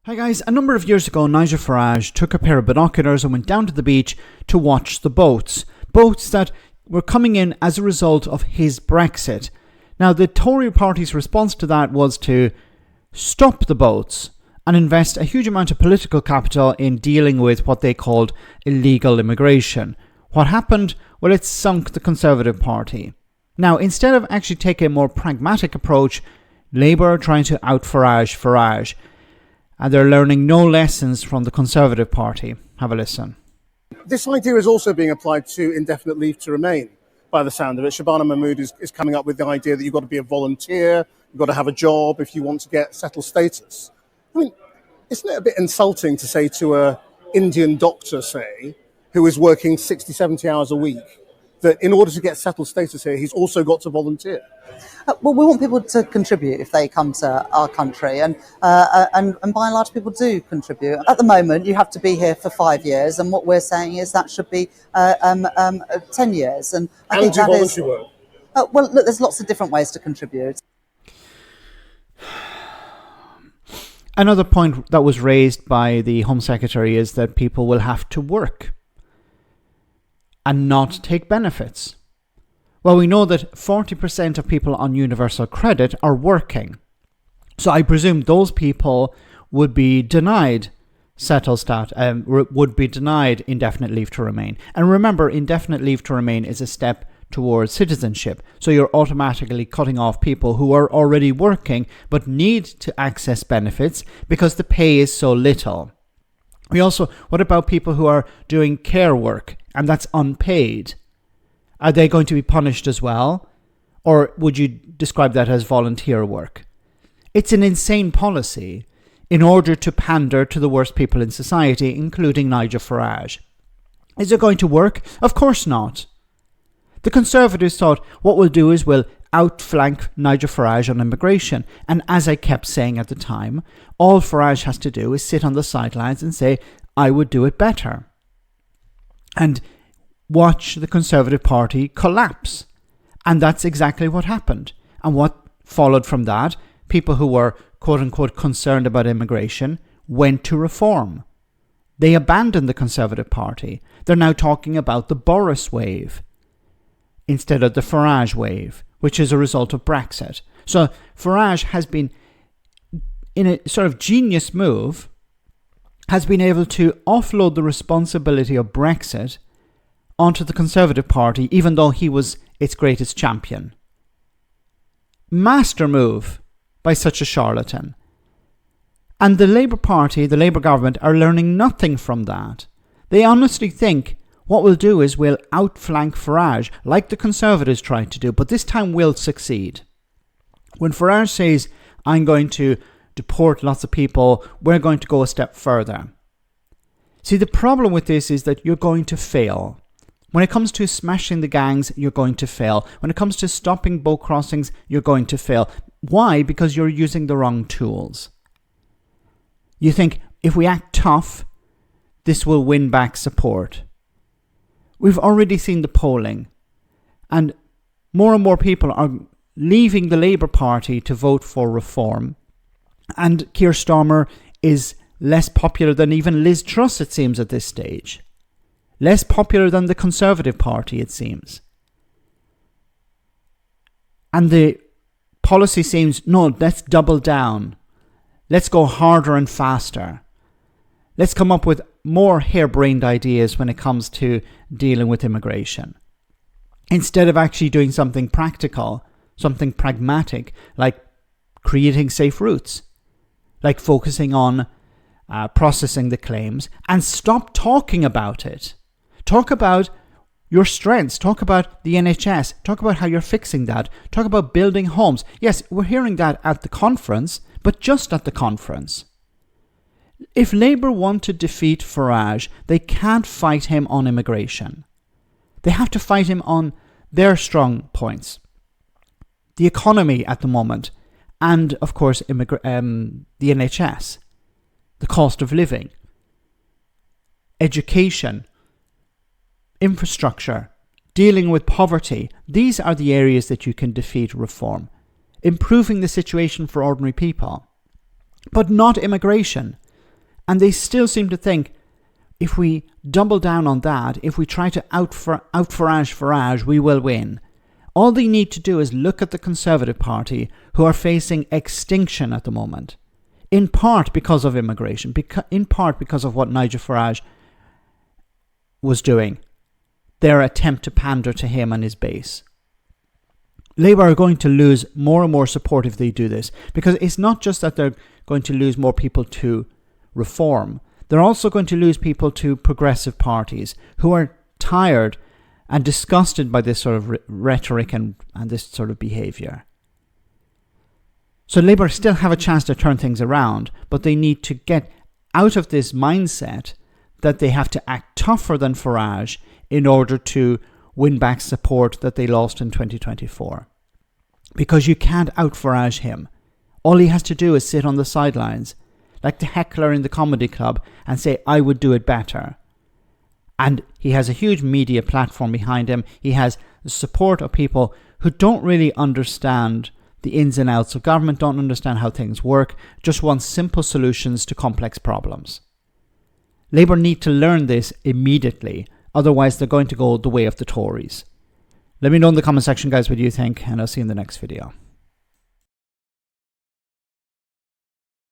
Hi guys, a number of years ago Nigel Farage took a pair of binoculars and went down to the beach to watch the boats. Boats that were coming in as a result of his Brexit. Now the Tory party's response to that was to stop the boats and invest a huge amount of political capital in dealing with what they called illegal immigration. What happened? Well, it sunk the Conservative Party. Now, instead of actually taking a more pragmatic approach, Labour are trying to out-Farage Farage. And they're learning no lessons from the Conservative Party. Have a listen. This idea is also being applied to indefinite leave to remain, by the sound of it. Shabana Mahmood is coming up with the idea that you've got to be a volunteer, you've got to have a job if you want to get settled status. I mean, isn't it a bit insulting to say to an Indian doctor, say, who is working 60, 70 hours a week, that in order to get settled status here, he's also got to volunteer? Well, we want people to contribute if they come to our country, and by and large, people do contribute. At the moment, you have to be here for 5 years, and what we're saying is that should be 10 years. And I think that is. Work? Well, look, there's lots of different ways to contribute. Another point that was raised by the Home Secretary is that people will have to work and not take benefits. Well, we know that 40% of people on universal credit are working. So I presume those people would be denied would be denied indefinite leave to remain. And remember, indefinite leave to remain is a step towards citizenship. So you're automatically cutting off people who are already working but need to access benefits because the pay is so little. What about people who are doing care work and that's unpaid? Are they going to be punished as well? Or would you describe that as volunteer work? It's an insane policy in order to pander to the worst people in society, including Nigel Farage. Is it going to work? Of course not. The Conservatives thought what we'll do is we'll outflank Nigel Farage on immigration. And as I kept saying at the time, all Farage has to do is sit on the sidelines and say, I would do it better. And watch the Conservative Party collapse. And that's exactly what happened. And what followed from that, people who were quote-unquote concerned about immigration went to reform. They abandoned the Conservative Party. They're now talking about the Boris wave instead of the Farage wave, which is a result of Brexit. So Farage has been, in a sort of genius move, has been able to offload the responsibility of Brexit onto the Conservative Party, even though he was its greatest champion. Master move by such a charlatan. And the Labour Party, the Labour government, are learning nothing from that. They honestly think what we'll do is we'll outflank Farage, like the Conservatives tried to do, but this time we'll succeed. When Farage says, I'm going to deport lots of people, we're going to go a step further. See, the problem with this is that you're going to fail. When it comes to smashing the gangs, you're going to fail. When it comes to stopping boat crossings, you're going to fail. Why? Because you're using the wrong tools. You think, if we act tough, this will win back support. We've already seen the polling, and more people are leaving the Labour Party to vote for reform. And Keir Starmer is less popular than even Liz Truss, it seems, at this stage. Less popular than the Conservative Party, it seems. And the policy seems, no, let's double down. Let's go harder and faster. Let's come up with more harebrained ideas when it comes to dealing with immigration. Instead of actually doing something practical, something pragmatic, like creating safe routes, like focusing on processing the claims, and stop talking about it. Talk about your strengths. Talk about the NHS. Talk about how you're fixing that. Talk about building homes. Yes, we're hearing that at the conference, but just at the conference. If Labour want to defeat Farage, they can't fight him on immigration. They have to fight him on their strong points. The economy at the moment, and of course the NHS, the cost of living, education, infrastructure, dealing with poverty. These are the areas that you can defeat reform. Improving the situation for ordinary people. But not immigration. And they still seem to think, if we double down on that, if we try to out-Farage, we will win. All they need to do is look at the Conservative Party, who are facing extinction at the moment, in part because of immigration, in part because of what Nigel Farage was doing, their attempt to pander to him and his base. Labour are going to lose more and more support if they do this, because it's not just that they're going to lose more people to reform, they're also going to lose people to progressive parties who are tired and disgusted by this sort of rhetoric and this sort of behaviour. So Labour still have a chance to turn things around, but they need to get out of this mindset that they have to act tougher than Farage in order to win back support that they lost in 2024. Because you can't out-Farage him. All he has to do is sit on the sidelines, like the heckler in the comedy club, and say, I would do it better. And he has a huge media platform behind him. He has the support of people who don't really understand the ins and outs of government, don't understand how things work, just want simple solutions to complex problems. Labour need to learn this immediately, otherwise they're going to go the way of the Tories. Let me know in the comment section, guys, what you think, and I'll see you in the next video.